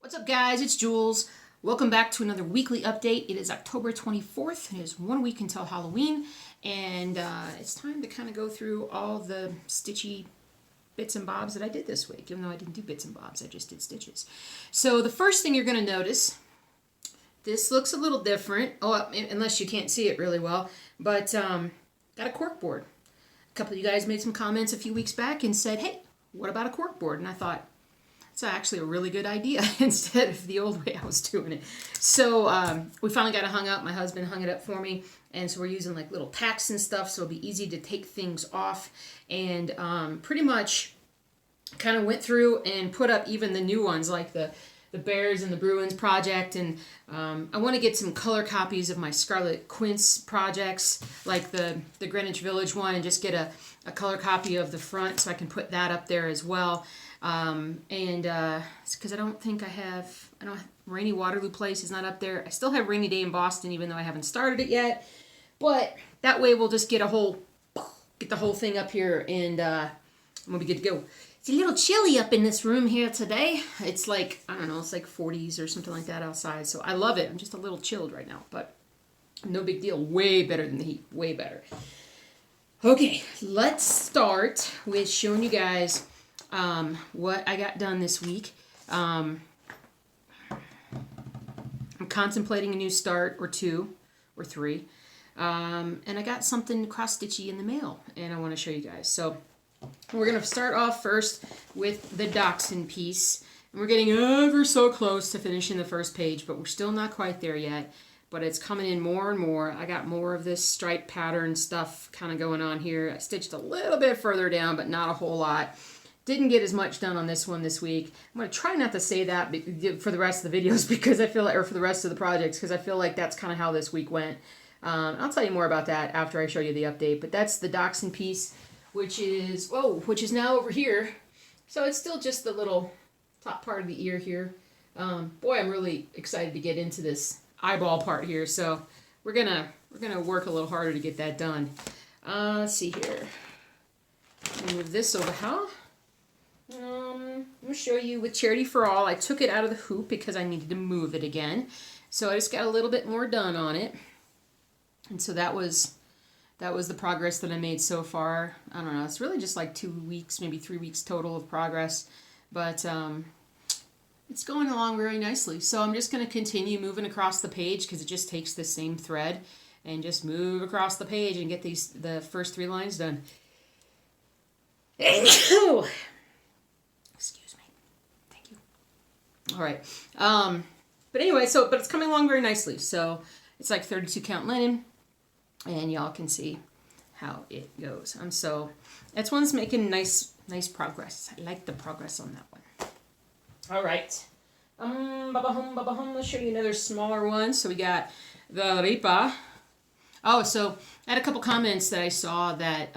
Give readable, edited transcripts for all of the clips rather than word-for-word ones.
What's up, guys? It's Jules. Welcome back to another weekly update. It is October 24th. It is 1 week until Halloween, and it's time to kind of go through all the stitchy bits and bobs that I did this week, even though I didn't do bits and bobs. I just did stitches. So the first thing you're going to notice, this looks a little different, unless you can't see it really well, but got a corkboard. A couple of you guys made some comments a few weeks back and said, hey, what about a corkboard? And I thought, it's actually a really good idea instead of the old way I was doing it. So we finally got it hung up. My husband hung it up for me. And so we're using like little tacks and stuff so it'll be easy to take things off. And pretty much kind of went through and put up even the new ones like the Bears and the Bruins project. And I want to get some color copies of my Scarlet Quince projects like the Greenwich Village one and just get a color copy of the front so I can put that up there as well. It's because I don't have Rainy Waterloo Place is not up there. I still have Rainy Day in Boston, even though I haven't started it yet. But that way we'll just get the whole thing up here, and we'll be good to go. It's a little chilly up in this room here today. It's like, I don't know, it's like 40s or something like that outside. So I love it. I'm just a little chilled right now, but no big deal. Way better than the heat. Way better. Okay, let's start with showing you guys what I got done this week. I'm contemplating a new start or two or three. And I got something cross-stitchy in the mail, and I want to show you guys. So we're going to start off first with the dachshund piece. And we're getting ever so close to finishing the first page, but we're still not quite there yet. But it's coming in more and more. I got more of this stripe pattern stuff kind of going on here. I stitched a little bit further down, but not a whole lot. Didn't get as much done on this one this week. I'm going to try not to say that for the rest of the videos because I feel like, or for the rest of the projects, because I feel like that's kind of how this week went. I'll tell you more about that after I show you the update. But that's the dachshund piece, which is now over here. So it's still just the little top part of the ear here. Boy, I'm really excited to get into this eyeball part here. So we're gonna work a little harder to get that done. Let's see here. Move this over. I'm going to show you with Charity for All. I took it out of the hoop because I needed to move it again. So I just got a little bit more done on it. And so that was the progress that I made so far. I don't know. It's really just like 2 weeks, maybe 3 weeks total of progress. But it's going along very nicely. So I'm just going to continue moving across the page because it just takes the same thread and just move across the page and get the first 3 lines done. Excuse me. Thank you. All right. But anyway, but it's coming along very nicely. So it's like 32 count linen, and y'all can see how it goes. That's one's making nice progress. I like the progress on that one. All right. Let's show you another smaller one. So we got the Aretha. Oh, so I had a couple comments that I saw that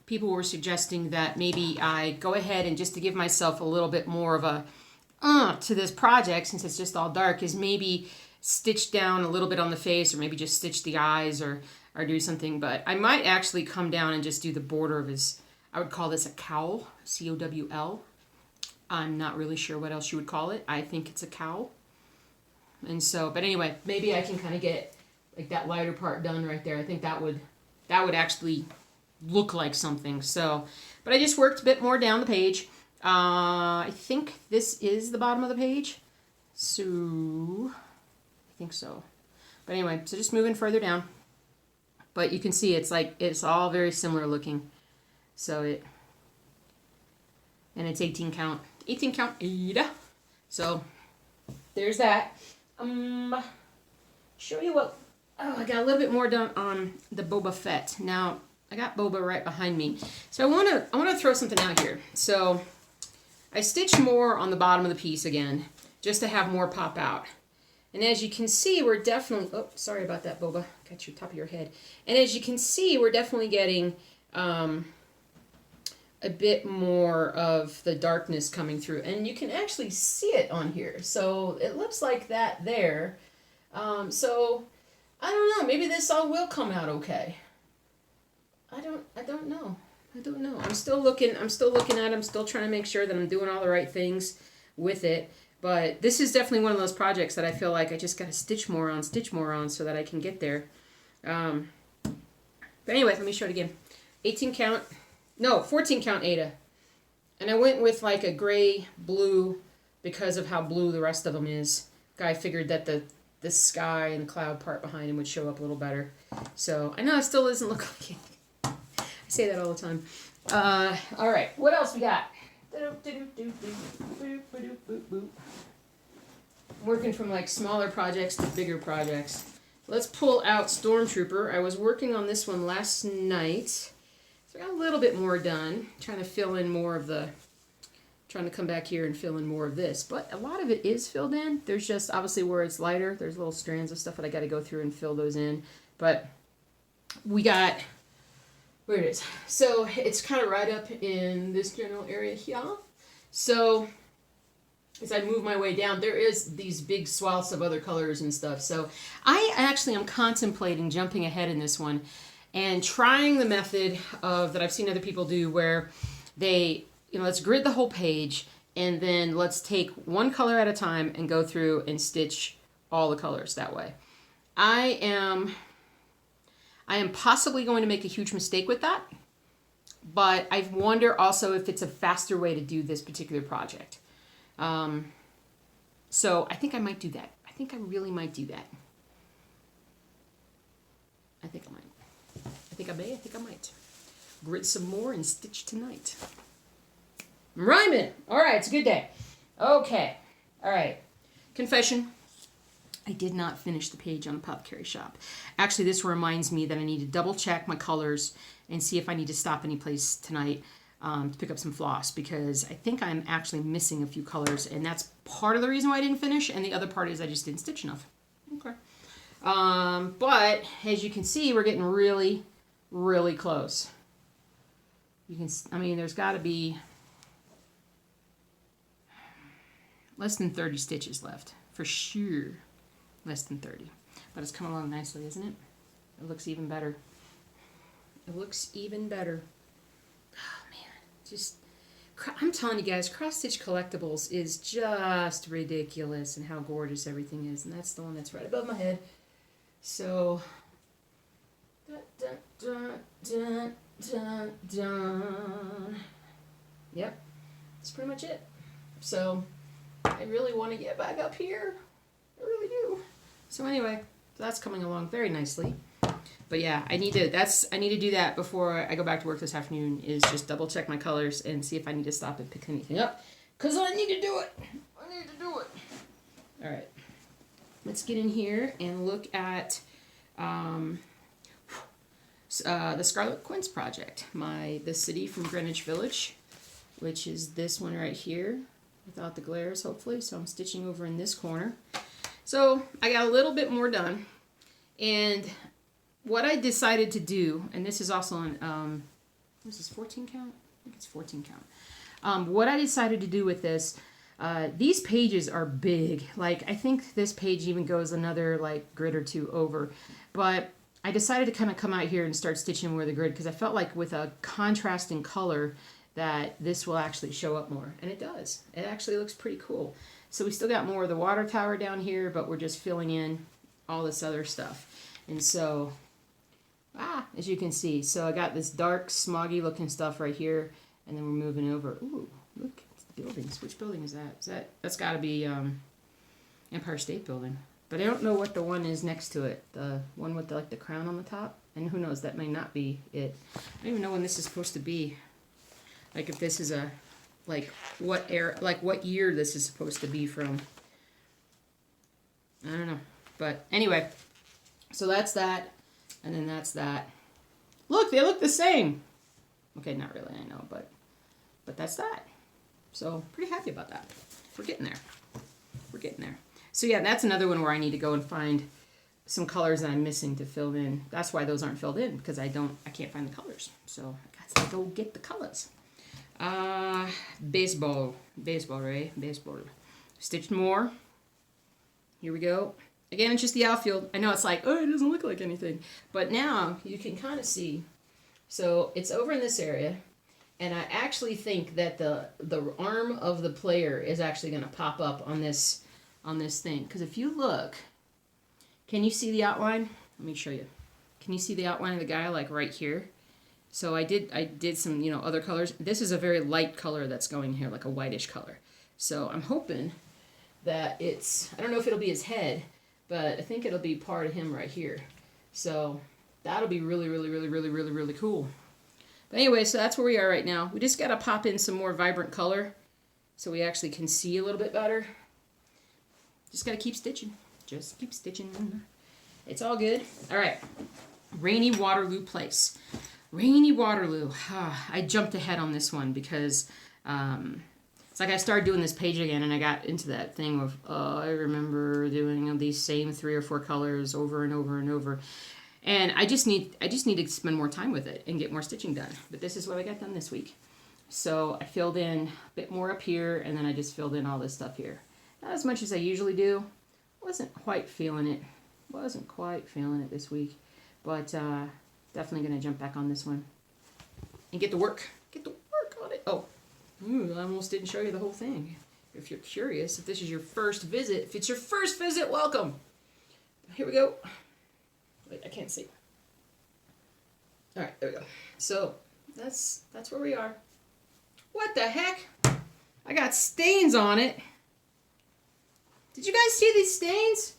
people were suggesting that maybe I go ahead and just to give myself a little bit more of a to this project, since it's just all dark, is maybe stitch down a little bit on the face, or maybe just stitch the eyes or do something. But I might actually come down and just do the border of his, I would call this a cowl, C-O-W-L. I'm not really sure what else you would call it. I think it's a cowl. And so, but anyway, maybe I can kind of get like that lighter part done right there. I think that would actually look like something. So, but I just worked a bit more down the page. I think this is the bottom of the page. So, I think so. But anyway, so just moving further down. But you can see it's all very similar looking. So and it's 18 count. 18 count. So, there's that. Show you what. Oh, I got a little bit more done on the Boba Fett. Now, I got Boba right behind me. So I want to throw something out here. So I stitched more on the bottom of the piece again, just to have more pop out. And as you can see, we're definitely, oh, sorry about that, Boba. Got your top of your head. And as you can see, we're definitely getting a bit more of the darkness coming through. And you can actually see it on here. So it looks like that there. So I don't know. Maybe this all will come out okay. I don't know. I'm still looking at it. I'm still trying to make sure that I'm doing all the right things with it. But this is definitely one of those projects that I feel like I just got to stitch more on so that I can get there. But anyway, let me show it again. 18 count, no, 14 count Ada. And I went with like a gray blue because of how blue the rest of them is. Guy figured that the sky and the cloud part behind him would show up a little better. So I know it still doesn't look like it. I say that all the time. All right, what else we got? Working from like smaller projects to bigger projects. Let's pull out Stormtrooper. I was working on this one last night. So I got a little bit more done. Trying to fill in more of the... Trying to come back here and fill in more of this. But a lot of it is filled in. There's just obviously where it's lighter. There's little strands of stuff that I got to go through and fill those in. But we got... Where it is. So it's kind of right up in this general area here. So as I move my way down, there is these big swaths of other colors and stuff. So I actually am contemplating jumping ahead in this one and trying the method of that I've seen other people do where they, let's grid the whole page and then let's take one color at a time and go through and stitch all the colors that way. I am possibly going to make a huge mistake with that, but I wonder also if it's a faster way to do this particular project. So I think I might do that. I think I really might do that. I think I might. I think I may. I think I might. Grid some more and stitch tonight. I'm rhyming. All right, it's a good day. Okay. All right. Confession. I did not finish the page on the Apothecary Shop. Actually, this reminds me that I need to double check my colors and see if I need to stop any place tonight to pick up some floss, because I think I'm actually missing a few colors, and that's part of the reason why I didn't finish, and the other part is I just didn't stitch enough. Okay. But as you can see, we're getting really, really close. You can, I mean, there's got to be less than 30 stitches left, for sure. Less than 30. But it's coming along nicely, isn't it? It looks even better. It looks even better. Oh, man. Just, I'm telling you guys, Cross Stitch Collectibles is just ridiculous and how gorgeous everything is. And that's the one that's right above my head. So, dun, dun, dun, dun, dun. Yep. That's pretty much it. So, I really want to get back up here. I really do. So anyway, that's coming along very nicely. But yeah, I need to do that before I go back to work this afternoon, is just double check my colors and see if I need to stop and pick anything up. Because I need to do it. I need to do it. Alright. Let's get in here and look at the Scarlet Quinn's project. The City from Greenwich Village, which is this one right here, without the glares, hopefully. So I'm stitching over in this corner. So I got a little bit more done, and what I decided to do, and this is also on, what is this, 14 count? I think it's 14 count. What I decided to do with this, these pages are big. Like, I think this page even goes another, like, grid or two over, but I decided to kind of come out here and start stitching more of the grid, because I felt like with a contrasting color that this will actually show up more, and it does. It actually looks pretty cool. So we still got more of the water tower down here, but we're just filling in all this other stuff. And so, as you can see, so I got this dark, smoggy looking stuff right here, and then we're moving over. Ooh, look, it's the buildings. Which building is that? That's got to be Empire State Building. But I don't know what the one is next to it. The one with the crown on the top. And who knows, that may not be it. I don't even know when this is supposed to be. Like if this is a... what year this is supposed to be from. I don't know. But anyway, so that's that, and then that's that. Look, they look the same. Okay, not really, I know, but that's that. So pretty happy about that. We're getting there. We're getting there. So yeah, that's another one where I need to go and find some colors that I'm missing to fill in. That's why those aren't filled in, because I can't find the colors. So I got to go get the colors. Baseball, right? Baseball. Stitched more. Here we go. Again, it's just the outfield. I know it's like, oh, it doesn't look like anything. But now you can kind of see. So it's over in this area. And I actually think that the arm of the player is actually going to pop up on this thing. Because if you look, can you see the outline? Let me show you. Can you see the outline of the guy like right here? So I did some, you know, other colors. This is a very light color that's going here, like a whitish color. So I'm hoping that it's, I don't know if it'll be his head, but I think it'll be part of him right here. So that'll be really, really, really, really, really, really cool. But anyway, so that's where we are right now. We just got to pop in some more vibrant color so we actually can see a little bit better. Just got to keep stitching. Just keep stitching. It's all good. All right. Rainy Waterloo Place. Rainy Waterloo. I jumped ahead on this one because it's like I started doing this page again and I got into that thing of, I remember doing these same 3 or 4 colors over and over and over. And I just need to spend more time with it and get more stitching done. But this is what I got done this week. So I filled in a bit more up here, and then I just filled in all this stuff here. Not as much as I usually do. Wasn't quite feeling it. Wasn't quite feeling it this week. But definitely going to jump back on this one. And get to work. Get to work on it. Oh, I almost didn't show you the whole thing. If you're curious, if this is your first visit, if it's your first visit, welcome. Here we go. Wait, I can't see. All right, there we go. So that's where we are. What the heck? I got stains on it. Did you guys see these stains?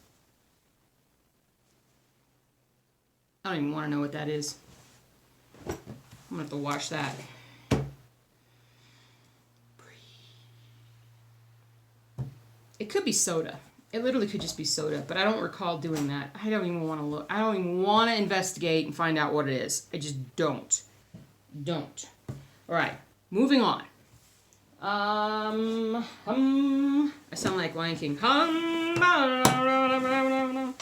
I don't even want to know what that is. I'm gonna have to wash that. It could be soda. It literally could just be soda, but I don't recall doing that. I don't even want to look. I don't even want to investigate and find out what it is. I just don't. Don't. All right, moving on. I sound like Lion King. I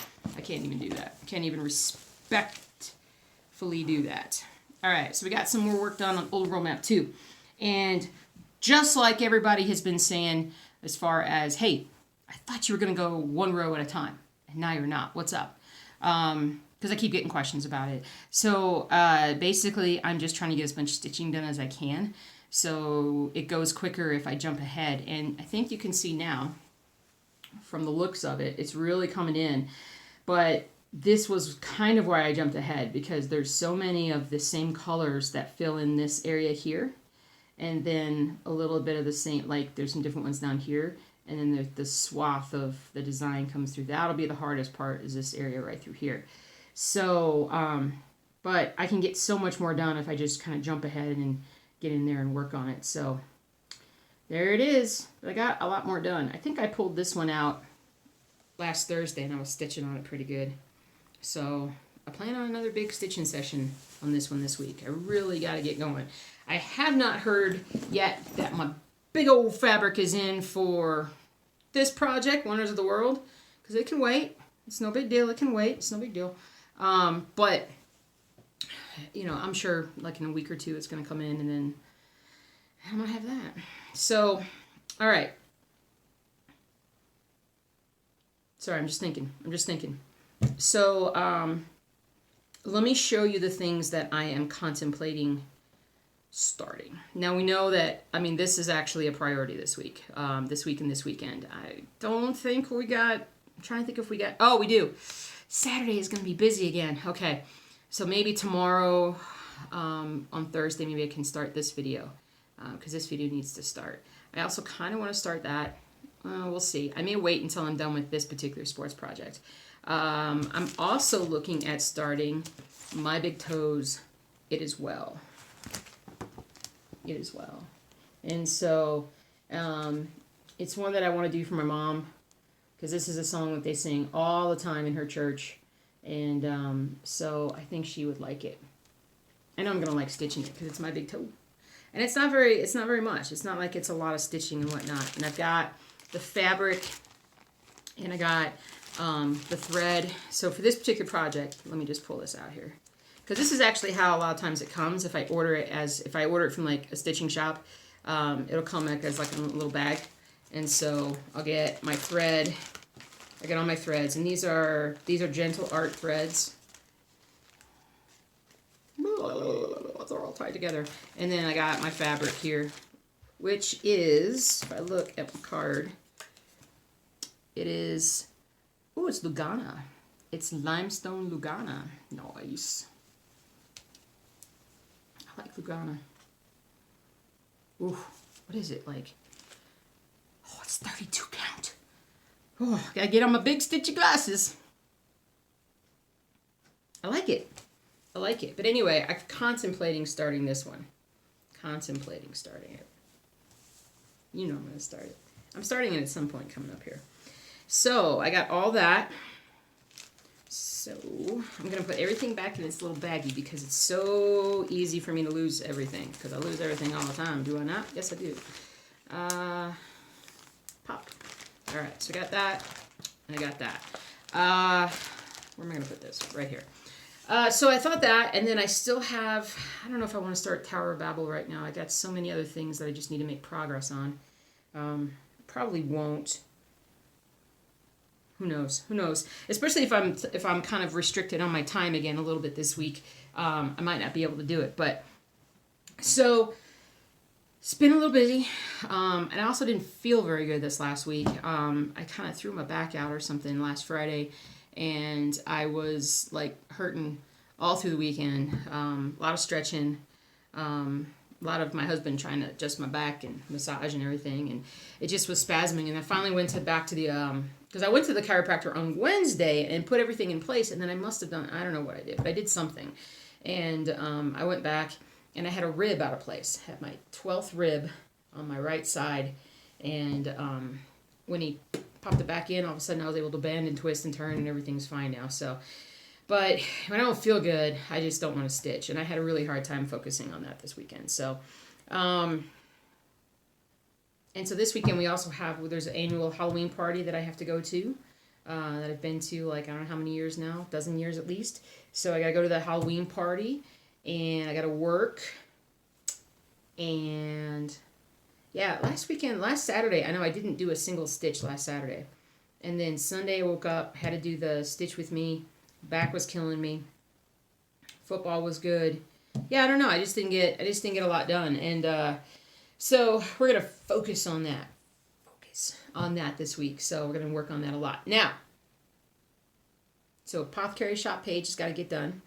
can't even do that. I can't even respectfully do that. All right, so we got some more work done on Old World Map 2. And just like everybody has been saying as far as, hey, I thought you were going to go 1 row at a time, and now you're not. What's up? Because I keep getting questions about it. So basically, I'm just trying to get as much stitching done as I can. So it goes quicker if I jump ahead. And I think you can see now, from the looks of it, it's really coming in. But this was kind of why I jumped ahead, because there's so many of the same colors that fill in this area here. And then a little bit of the same, like there's some different ones down here. And then the swath of the design comes through. That'll be the hardest part, is this area right through here. So, but I can get so much more done if I just kind of jump ahead and get in there and work on it. So there it is. But I got a lot more done. I think I pulled this one out last Thursday and I was stitching on it pretty good. So I plan on another big stitching session on this one this week. I really got to get going. I have not heard yet that my big old fabric is in for this project, Wonders of the World, because it can wait. It's no big deal. It can wait. It's no big deal. But, you know, I'm sure like in a week or two it's going to come in, and then I'm going to have that. So, all right. Sorry, I'm just thinking. So, let me show you the things that I am contemplating starting. Now we know that, I mean, this is actually a priority this week and this weekend. I don't think we got, I'm trying to think if we got, oh, we do. Saturday is going to be busy again. Okay, so maybe tomorrow on Thursday, maybe I can start this video because this video needs to start. I also kind of want to start that. We'll see. I may wait until I'm done with this particular sports project. I'm also looking at starting My Big Toes, It Is Well. It Is Well. And so it's one that I want to do for my mom, because this is a song that they sing all the time in her church. And so I think she would like it. I know I'm going to like stitching it because it's my big toe. And it's not very much. It's not like it's a lot of stitching and whatnot. And I've got the fabric and I got the thread. So for this particular project, let me just pull this out here. Because this is actually how a lot of times it comes. If I order it from like a stitching shop, it'll come as like a little bag. And so I'll get my thread. I get all my threads, and these are Gentle Art threads. They're all tied together. And then I got my fabric here, which is, if I look at the card, it is, oh, it's Lugana. It's limestone Lugana. Nice. I like Lugana. Ooh, what is it like? Oh, it's 32 count. Oh, gotta get on my big stitchy glasses. I like it. I like it. But anyway, I'm contemplating starting this one. Contemplating starting it. You know I'm going to start it. I'm starting it at some point coming up here. So, I got all that. So, I'm going to put everything back in its little baggie because it's so easy for me to lose everything. Because I lose everything all the time. Do I not? Yes, I do. Pop. Alright, so I got that. And I got that. Where am I going to put this? Right here. So I thought that, and then I still have, I don't know if I want to start Tower of Babel right now. I got so many other things that I just need to make progress on. Probably won't. Who knows? Who knows? Especially if I'm kind of restricted on my time again a little bit this week. I might not be able to do it. But so it's been a little busy. And I also didn't feel very good this last week. I kind of threw my back out or something last Friday. And I was like hurting all through the weekend. A lot of stretching. A lot of my husband trying to adjust my back and massage and everything. And it just was spasming. And I finally went back to the, because I went to the chiropractor on Wednesday and put everything in place. And then I must have done, I don't know what I did, but I did something. And I went back and I had a rib out of place. I had my 12th rib on my right side. And when he popped it back in, all of a sudden I was able to bend and twist and turn and everything's fine now. So, but when I don't feel good, I just don't want to stitch. And I had a really hard time focusing on that this weekend. So, and so this weekend we also have, there's an annual Halloween party that I have to go to, that I've been to like, I don't know how many years now, a dozen years at least. So I got to go to the Halloween party and I got to work. And yeah, last Saturday, I know I didn't do a single stitch last Saturday. And then Sunday I woke up, had to do the stitch with me. Back was killing me. Football was good. Yeah, I don't know. I just didn't get a lot done. And so we're going to focus on that. Focus on that this week. So we're going to work on that a lot. Now, so Apothecary Shop page has got to get done.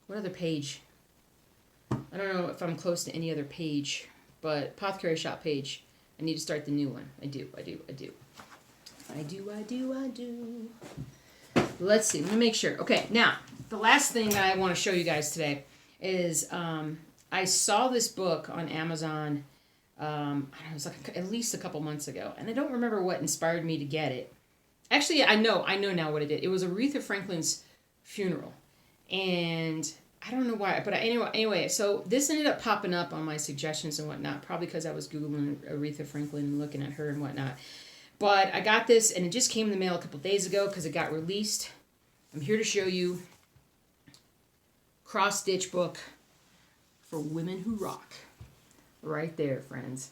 What other page? I don't know if I'm close to any other page, but Apothecary Shop page, I need to start the new one. I do. Let's see. Let me make sure. Okay, now, the last thing that I want to show you guys today is I saw this book on Amazon, I don't know, it was like at least a couple months ago, and I don't remember what inspired me to get it. Actually, I know now what it did. It was Aretha Franklin's funeral, and I don't know why, but anyway, so this ended up popping up on my suggestions and whatnot, probably because I was Googling Aretha Franklin and looking at her and whatnot. But I got this, and it just came in the mail a couple days ago because it got released. I'm here to show you cross-stitch book for women who rock. Right there, friends.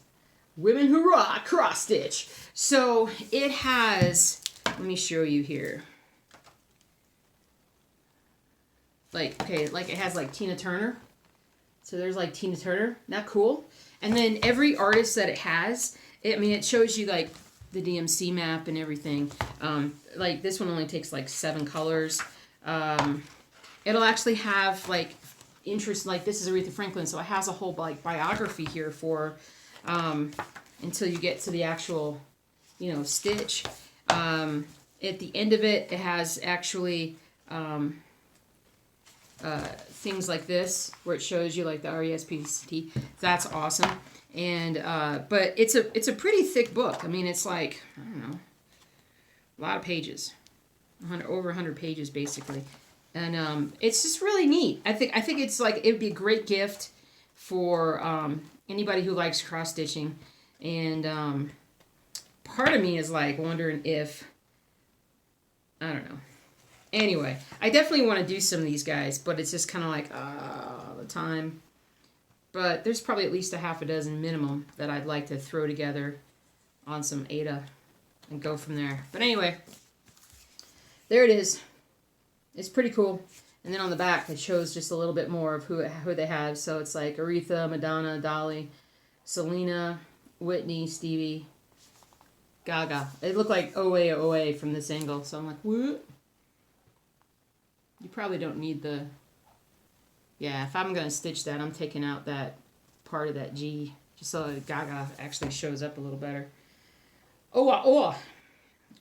Women who rock, cross-stitch. So it has, let me show you here. Like, okay, like it has like Tina Turner. So there's like Tina Turner. Not cool? And then every artist that it has, it shows you like the DMC map and everything. Like this one only takes like 7 colors. It'll actually have like interest, like this is Aretha Franklin, so it has a whole like biography here for until you get to the actual, stitch. At the end of it, it has actually things like this where it shows you like the RESPCT. That's awesome. And but it's a pretty thick book. I mean, it's like, I don't know, a lot of pages, over 100 pages basically, and it's just really neat. I think it's like it'd be a great gift for anybody who likes cross stitching. And part of me is like wondering if, I don't know. Anyway, I definitely want to do some of these guys, but it's just kind of like, the time. But there's probably at least a half a dozen minimum that I'd like to throw together on some Ada and go from there. But anyway, there it is. It's pretty cool. And then on the back, it shows just a little bit more of who they have. So it's like Aretha, Madonna, Dolly, Selena, Whitney, Stevie, Gaga. It looked like OA from this angle. So I'm like, what? You probably don't need the... Yeah, if I'm going to stitch that, I'm taking out that part of that G, just so Gaga actually shows up a little better. Oh.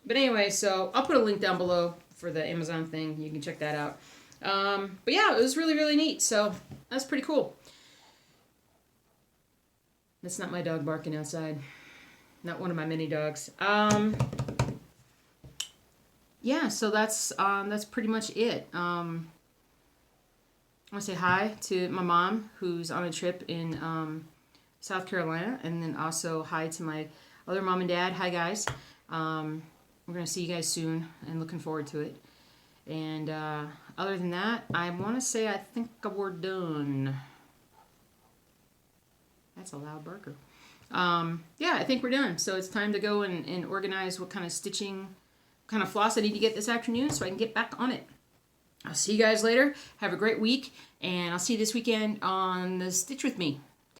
But anyway, so I'll put a link down below for the Amazon thing. You can check that out. But yeah, it was really, really neat. So that's pretty cool. That's not my dog barking outside. Not one of my mini dogs. Yeah, so that's pretty much it. I want to say hi to my mom, who's on a trip in South Carolina, and then also hi to my other mom and dad. Hi, guys. We're going to see you guys soon, and looking forward to it. And other than that, I want to say I think we're done. That's a loud barker. Yeah, I think we're done. So it's time to go and organize what kind of stitching, what kind of floss I need to get this afternoon so I can get back on it. I'll see you guys later. Have a great week, and I'll see you this weekend on the Stitch With Me.